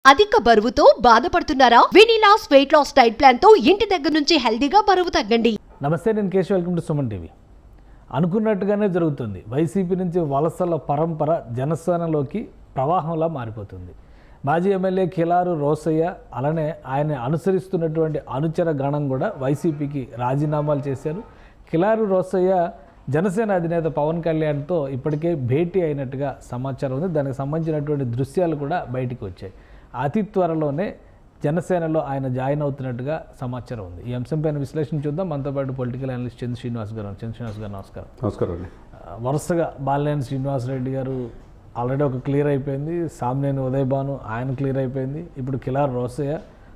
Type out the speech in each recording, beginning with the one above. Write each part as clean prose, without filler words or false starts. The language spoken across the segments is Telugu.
అధిక బరువుతో బాధపడుతున్నారా? వినీలాస్ వెయిట్ లాస్ డైట్ ప్లాన్ తో ఇంటి దగ్గర నుంచి హెల్దీగా బరువు తగ్గండి. నమస్తే, నేను Keshav. Welcome to Suman TV. అనుకున్నట్టుగానే జరుగుతుంది. వైసీపీ నుంచి వలసల పరంపర జనసేనలోకి ప్రవాహంలా మారిపోతుంది. మాజీ ఎమ్మెల్యే కిలారు రోసయ్య, అలానే ఆయన అనుసరిస్తున్నటువంటి అనుచర గణం కూడా వైసీపీకి రాజీనామాలు చేశారు. కిలారు రోసయ్య జనసేన అధినేత పవన్ కళ్యాణ్తో ఇప్పటికే భేటీ అయినట్టుగా సమాచారం ఉంది. దానికి సంబంధించినటువంటి దృశ్యాలు కూడా బయటికి వచ్చాయి. అతి త్వరలోనే జనసేనలో ఆయన జాయిన్ అవుతున్నట్టుగా సమాచారం ఉంది. ఈ అంశంపైన విశ్లేషణ చూద్దాం. మనతో పాటు పొలిటికల్ అనలిస్ట్ చంద్ర శ్రీనివాస్ గారు. చంద్ర శ్రీనివాస్ గారు నమస్కారం. నమస్కారం అండి. వరుసగా బాలినేని శ్రీనివాసరెడ్డి గారు ఆల్రెడీ ఒక క్లియర్ అయిపోయింది. సామినేని ఉదయ్ భాను ఆయన క్లియర్ అయిపోయింది. ఇప్పుడు కిలారు రోసయ్య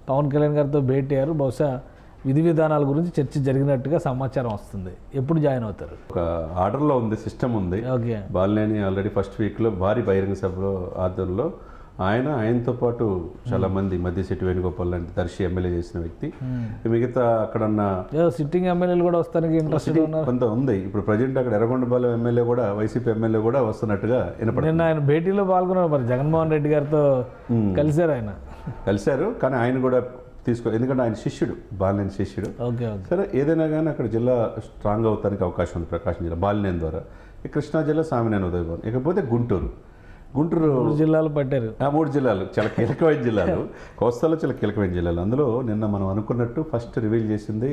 పవన్ కళ్యాణ్ గారితో భేటీ అయ్యారు. బహుశా విధి విధానాల గురించి చర్చ జరిగినట్టుగా సమాచారం వస్తుంది. ఎప్పుడు జాయిన్ అవుతారు? ఒక ఆర్డర్లో ఉంది, సిస్టమ్ ఉంది. ఓకే. బాలినేని ఆల్రెడీ ఫస్ట్ వీక్లో భారీ బహిరంగ సభలో ఆధ్వర్యంలో ఆయనతో పాటు చాలా మంది మధ్యశెట్టి వేణుగోపాల్ లాంటి దర్శి ఎమ్మెల్యే చేసిన వ్యక్తి, మిగతా అక్కడన్న సిట్టింగ్ ఎమ్మెల్యేలు కూడా వస్తానికి ఇంట్రెస్ట్ ఉన్నారు. కొంత ఉంది. ఇప్పుడు ప్రజెంట్ అక్కడ ఎర్రగొండపాలెం ఎమ్మెల్యే కూడా, వైసీపీ ఎమ్మెల్యే కూడా వస్తున్నట్టుగా వినపడింది. నిన్న ఆయన భేటీలో పాల్గొన్నారు. మరి జగన్మోహన్ రెడ్డి గారితో కలిశారు. ఆయన కలిశారు, కానీ ఆయన కూడా ఎందుకంటే ఆయన శిష్యుడు, బాలినేని శిష్యుడు. ఓకే. సరే, ఏదైనా కానీ అక్కడ జిల్లా స్ట్రాంగ్ అవుతానికి అవకాశం ఉంది. ప్రకాశం జిల్లా బాలినేని ద్వారా, కృష్ణా జిల్లా సామినేని ఉదయ్ భాను, ఇకపోతే గుంటూరు జిల్లాలు పట్టారు. ఆ 3 జిల్లాలు చాలా కీలకమైన జిల్లాలు, కోస్తాలో చాలా కీలకమైన జిల్లాలు. అందులో నిన్న మనం అనుకున్నట్టు ఫస్ట్ రివీల్ చేసింది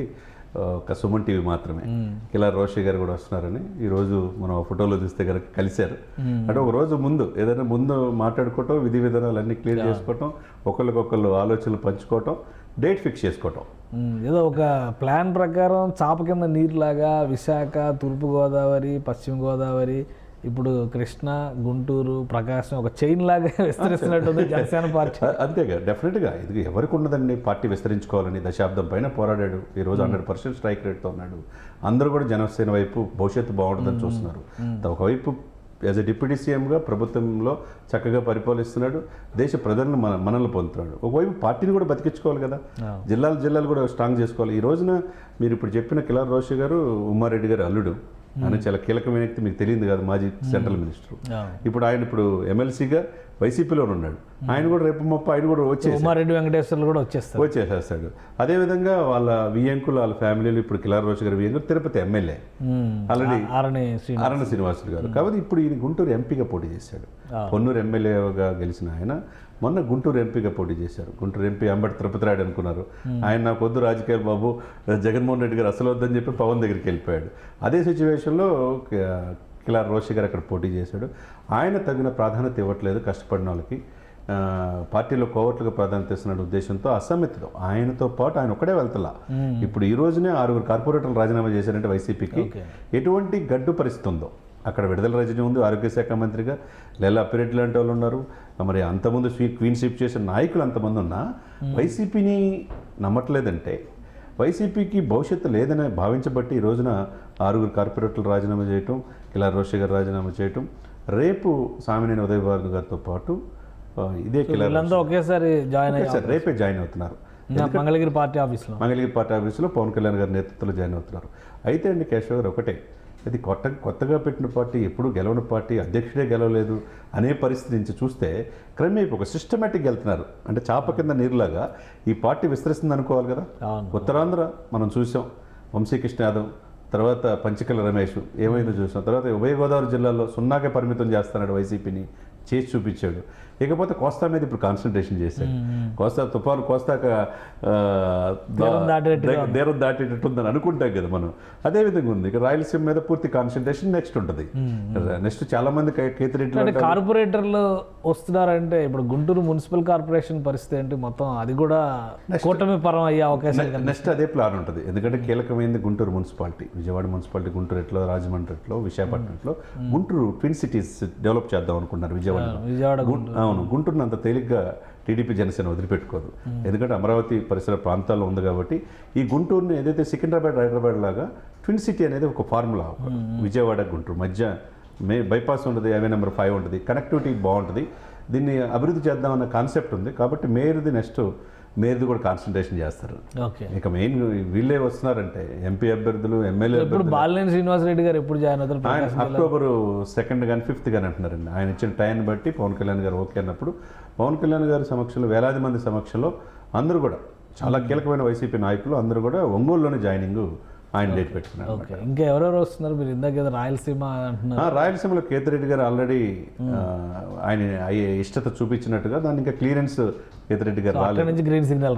ఒక సుమన్ టీవీ మాత్రమే. కిలారు రోషయ్య గారు కూడా వస్తున్నారని ఈరోజు మనం ఫోటోలో చూస్తే కనుక కలిశారు. అంటే ఒక రోజు ముందు ఏదైనా ముందు మాట్లాడుకోవటం, విధి విధానాలు అన్నీ క్లియర్ చేసుకోవటం, ఒకరికొకళ్ళు ఆలోచనలు పంచుకోవటం, డేట్ ఫిక్స్ చేసుకోవటం. ఏదో ఒక ప్లాన్ ప్రకారం చాప కింద నీరులాగా విశాఖ, తూర్పుగోదావరి, పశ్చిమ గోదావరి, ఇప్పుడు కృష్ణా, గుంటూరు, ప్రకాశం ఒక చైన్ లాగా విస్తరిస్తున్నట్టుంది జనసేన పార్టీ. అంతేగా, డెఫినెట్గా ఇది ఎవరికి ఉండదండి. పార్టీ విస్తరించుకోవాలని దశాబ్దం పైన పోరాడాడు. ఈరోజు 100% స్ట్రైక్ రేట్తో ఉన్నాడు. అందరూ కూడా జనసేన వైపు భవిష్యత్తు బాగుంటుందని చూస్తున్నారు. ఒకవైపు యాజ్ ఎ డిప్యూటీ సీఎంగా ప్రభుత్వంలో చక్కగా పరిపాలిస్తున్నాడు, దేశ ప్రజలను మనల్ని పొందుతున్నాడు. ఒకవైపు పార్టీని కూడా బతికించుకోవాలి కదా, జిల్లాలు కూడా స్ట్రాంగ్ చేసుకోవాలి. ఈ రోజున మీరు ఇప్పుడు చెప్పిన కిలారు రోషయ్య గారు ఉమ్మారెడ్డి గారు అల్లుడు. ఆయన చాలా కీలకమైన వ్యక్తి, మీకు తెలియదు కాదు, మాజీ సెంట్రల్ మినిస్టర్. ఇప్పుడు ఆయన వైసీపీలో ఉన్నాడు. ఆయన కూడా రేపు ఆయన కూడా ఉమ్మారెడ్డి వెంకటేశ్వర్లు కూడా వచ్చేసేస్తాడు. అదేవిధంగా వాళ్ళ వియ్యంకులు, వాళ్ళ ఫ్యామిలీలు, ఇప్పుడు కిలారు రోషయ్య గారు వియ్యంకులు తిరుపతి ఎమ్మెల్యే ఆల్రెడీ అరణ్య శ్రీనివాసులు గారు. కాబట్టి ఇప్పుడు ఈయన గుంటూరు ఎంపీగా పోటీ చేశాడు. పొన్నూరు ఎమ్మెల్యేగా గెలిచిన ఆయన మొన్న గుంటూరు ఎంపీగా పోటీ చేశారు. గుంటూరు ఎంపీ అంబటి తిరుపతి రాయుడు అనుకున్నారు. ఆయన నాకు వద్దు రాజకీయాలు బాబు, జగన్మోహన్ రెడ్డి గారు అసలు వద్దని చెప్పి పవన్ దగ్గరికి వెళ్ళిపోయాడు. అదే సిచ్యువేషన్లో కిలారు రోషయ్య గారు అక్కడ పోటీ చేశాడు. ఆయన తగిన ప్రాధాన్యత ఇవ్వట్లేదు కష్టపడిన వాళ్ళకి, పార్టీలో కోవట్లుగా ప్రాధాన్యత ఇస్తున్న ఉద్దేశంతో అసమ్మతితో ఆయనతో పాటు ఆయన ఒక్కడే వెళ్తలా. ఇప్పుడు ఈ రోజునే 6 కార్పొరేటర్లు రాజీనామా చేశారంటే వైసీపీకి ఎటువంటి గడ్డు పరిస్థితి ఉందో. అక్కడ విడుదల రజనీ ఉంది, ఆరోగ్య శాఖ మంత్రిగా లేలా అప్పిరెడ్డి లాంటి వాళ్ళు ఉన్నారు. మరి అంతకుముందు క్వీన్ షిప్ చేసిన నాయకులు అంతమంది ఉన్నా వైసీపీని నమ్మట్లేదంటే, వైసీపీకి భవిష్యత్తు లేదని భావించబట్టి ఈ రోజున 6 కార్పొరేటర్లు రాజీనామా చేయటం, కిలారు రోషయ్య గారు రాజీనామా చేయటం, రేపు సామినేని ఉదయ్ భాను గారితో పాటు ఇదే కిలారు ఒకేసారి రేపే జాయిన్ అవుతున్నారు. మంగళగిరి పార్టీ ఆఫీస్లో పవన్ కళ్యాణ్ గారి నేతృత్వంలో జాయిన్ అవుతున్నారు. అయితే అండి కేశవ్ గారు, ఒకటే, ఇది కొత్తగా పెట్టిన పార్టీ, ఎప్పుడు గెలవని పార్టీ, అధ్యక్షుడే గెలవలేదు అనే పరిస్థితి నుంచి చూస్తే క్రమేపు ఒక సిస్టమేటిక్ వెళ్తున్నారు. అంటే చాప కింద నీరులాగా ఈ పార్టీ విస్తరిస్తుంది అనుకోవాలి కదా. ఉత్తరాంధ్ర మనం చూసాం, వంశీకృష్ణ యాదవ్, తర్వాత పంచకల రమేష్, ఏమైందో చూసాం. తర్వాత ఉభయ గోదావరి జిల్లాలో 0కే పరిమితం చేస్తున్నాడు, వైసీపీని చేసి చూపించాడు. ఇకపోతే కోస్తా మీద ఇప్పుడు కాన్సన్ట్రేషన్ చేశాడు. తుఫాను కోస్తాక నేరం దాటేటట్టు ఉందని అనుకుంటాం కదా మనం. అదేవిధంగా ఉంది ఇక రాయలసీమ మీద పూర్తి కాన్సన్ట్రేషన్ నెక్స్ట్ ఉంటుంది. నెక్స్ట్ చాలా మంది కేతిరెడ్డి కార్పొరేటర్లు వస్తున్నారంటే, ఇప్పుడు గుంటూరు మున్సిపల్ కార్పొరేషన్ పరిస్థితి ఏంటి? మొత్తం అది కూడా కూటమి పరం అయ్యే అవకాశం. నెక్స్ట్ అదే ప్లాన్ ఉంటుంది. ఎందుకంటే కీలకమైనది గుంటూరు మున్సిపాలిటీ, విజయవాడ మున్సిపాలిటీ, గుంటూరు ఎట్లో, రాజమండ్రిలో, విశాఖపట్నంలో గుంటూరు ట్విన్ సిటీస్ డెవలప్ చేద్దాం అనుకున్నారు. విజయవాడ అవును, గుంటూరుని అంత తేలిగ్గా టీడీపీ జనసేన వదిలిపెట్టుకోదు. ఎందుకంటే అమరావతి పరిసర ప్రాంతాల్లో ఉంది కాబట్టి ఈ గుంటూరుని ఏదైతే సికింద్రాబాద్, హైదరాబాద్ లాగా ట్విన్ సిటీ అనేది ఒక ఫార్ములా. విజయవాడ గుంటూరు మధ్య బైపాస్ ఉంటుంది, హైవే నెంబర్ 5 ఉంటుంది, కనెక్టివిటీ బాగుంటుంది. దీన్ని అభివృద్ధి చేద్దామన్న కాన్సెప్ట్ ఉంది. కాబట్టి మేయర్ది కూడా కాన్సన్ట్రేషన్ చేస్తారు. ఇక మెయిన్ వీళ్ళే వస్తున్నారంటే ఎంపీ అభ్యర్థులు, ఎమ్మెల్యే అభ్యర్థులు. బాలినేని శ్రీనివాసరెడ్డి గారు ఎప్పుడు జాయిన్ అవుతారు? ఆయన అక్టోబర్ 2 కానీ 5 కానీ అంటున్నారండి. ఆయన ఇచ్చిన టైం బట్టి పవన్ కళ్యాణ్ గారు ఓకే అన్నప్పుడు పవన్ కళ్యాణ్ గారి సమక్షంలో వేలాది మంది సమక్షంలో అందరూ కూడా చాలా కీలకమైన వైసీపీ నాయకులు అందరూ కూడా ఒంగోలులోనే జాయినింగ్ ఆయన డేట్ పెట్టుకున్నారు. ఓకే, ఇంకా ఎవరెవరు వస్తున్నారు? మీరు ఇందాక ఏదో రాయలసీమ అంటున్నారు. రాయలసీమలో కేతిరెడ్డి గారు ఆల్రెడీ ఆయన ఇష్టత చూపించినట్టుగా దాన్ని ఇంకా క్లియరెన్స్ కేతిరెడ్డి గారు అక్కడి నుంచి గ్రీన్ సిగ్నల్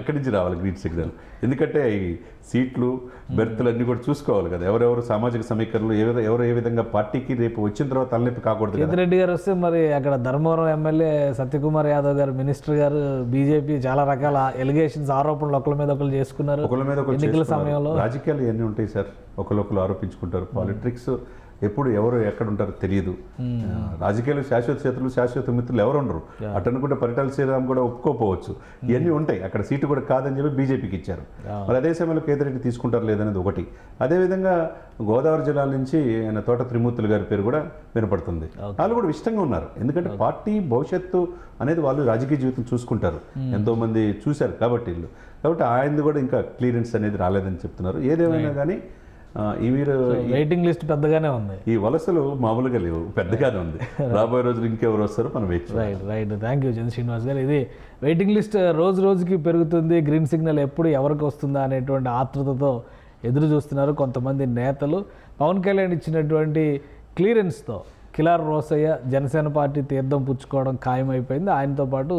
అక్కడి నుంచి రావాలి గ్రీన్ సిగ్నల్. ఎందుకంటే ఈ సీట్లు బెర్తులు అన్ని కూడా చూసుకోవాలి కదా, ఎవరెవరు సామాజిక సమీకరణలు ఎవరు ఏ విధంగా పార్టీకి రేపు వచ్చిన తర్వాత తలనొప్పి కాకూడదు. కేతిరెడ్డి గారు వస్తే మరి అక్కడ ధర్మవరం ఎమ్మెల్యే సత్యకుమార్ యాదవ్ గారు, మినిస్టర్ గారు, బీజేపీ చాలా రకాల ఎలిగేషన్స్, ఆరోపణలు ఒకరి మీద ఒకరు చేసుకున్నారు. ఒకరి మీద ఎన్నికల సమయంలో రాజకీయాలు ఇవన్నీ ఉంటాయి సార్, ఒకరు ఆరోపించుకుంటారు. పాలిటిక్స్ ఎప్పుడు ఎవరు ఎక్కడ ఉంటారో తెలియదు. రాజకీయాలు శాశ్వత శత్రులు శాశ్వత మిత్రులు ఎవరు ఉండరు. అటు అనుకుంటే పరిటాల శ్రీరామ్ కూడా ఒప్పుకోపోవచ్చు. ఇవన్నీ ఉంటాయి. అక్కడ సీటు కూడా కాదని చెప్పి బీజేపీకి ఇచ్చారు. మరి అదే సమయంలో కేతిరెడ్డి తీసుకుంటారు లేదనేది ఒకటి. అదేవిధంగా గోదావరి జిల్లా నుంచి ఆయన తోట త్రిమూర్తులు గారి పేరు కూడా వినపడుతుంది. వాళ్ళు కూడా ఇష్టంగా ఉన్నారు. ఎందుకంటే పార్టీ భవిష్యత్తు అనేది వాళ్ళు రాజకీయ జీవితం చూసుకుంటారు. ఎంతో మంది చూశారు కాబట్టి ఆయనది కూడా ఇంకా క్లియరెన్స్ అనేది రాలేదని చెప్తున్నారు. ఏదేమైనా కానీ వెయిటింగ్ లిస్ట్ పెద్దగానే ఉంది. ఈ వలసలు మామూలుగా లేవు, పెద్దగానే ఉంది. రాబోయే రోజులు ఇంకెవరు వస్తారో మనం వెయిట్ చేయాలి. రైట్. థ్యాంక్ యూ చంద్ర శ్రీనివాస్ గారు. ఇది వెయిటింగ్ లిస్ట్ రోజు రోజుకి పెరుగుతుంది. గ్రీన్ సిగ్నల్ ఎప్పుడు ఎవరికి వస్తుందా అనేటువంటి ఆతృతతో ఎదురు చూస్తున్నారు కొంతమంది నేతలు. పవన్ కళ్యాణ్ ఇచ్చినటువంటి క్లియరెన్స్తో కిలార్ రోసయ్య జనసేన పార్టీ తీర్థం పుచ్చుకోవడం ఖాయమైపోయింది. ఆయనతో పాటు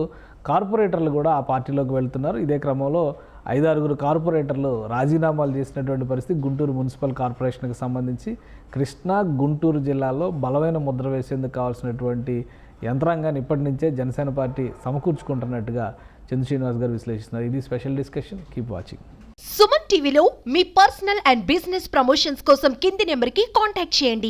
కార్పొరేటర్లు కూడా ఆ పార్టీలోకి వెళ్తున్నారు. ఇదే క్రమంలో 5-6 కార్పొరేటర్లు రాజీనామాలు చేసినటువంటి పరిస్థితి. గుంటూరు మున్సిపల్ కార్పొరేషన్కి సంబంధించి కృష్ణా, గుంటూరు జిల్లాలో బలమైన ముద్ర వేసేందుకు కావాల్సినటువంటి యంత్రాంగాన్ని ఇప్పటి నుంచే జనసేన పార్టీ సమకూర్చుకుంటున్నట్టుగా చంద్ర శ్రీనివాస్ గారు విశ్లేషిస్తున్నారు. ఇది special discussion. Keep watching. Suman టీవీలో మీ పర్సనల్ అండ్ బిజినెస్ ప్రమోషన్స్ కోసం కింది నెంబర్కి కాంటాక్ట్ చేయండి.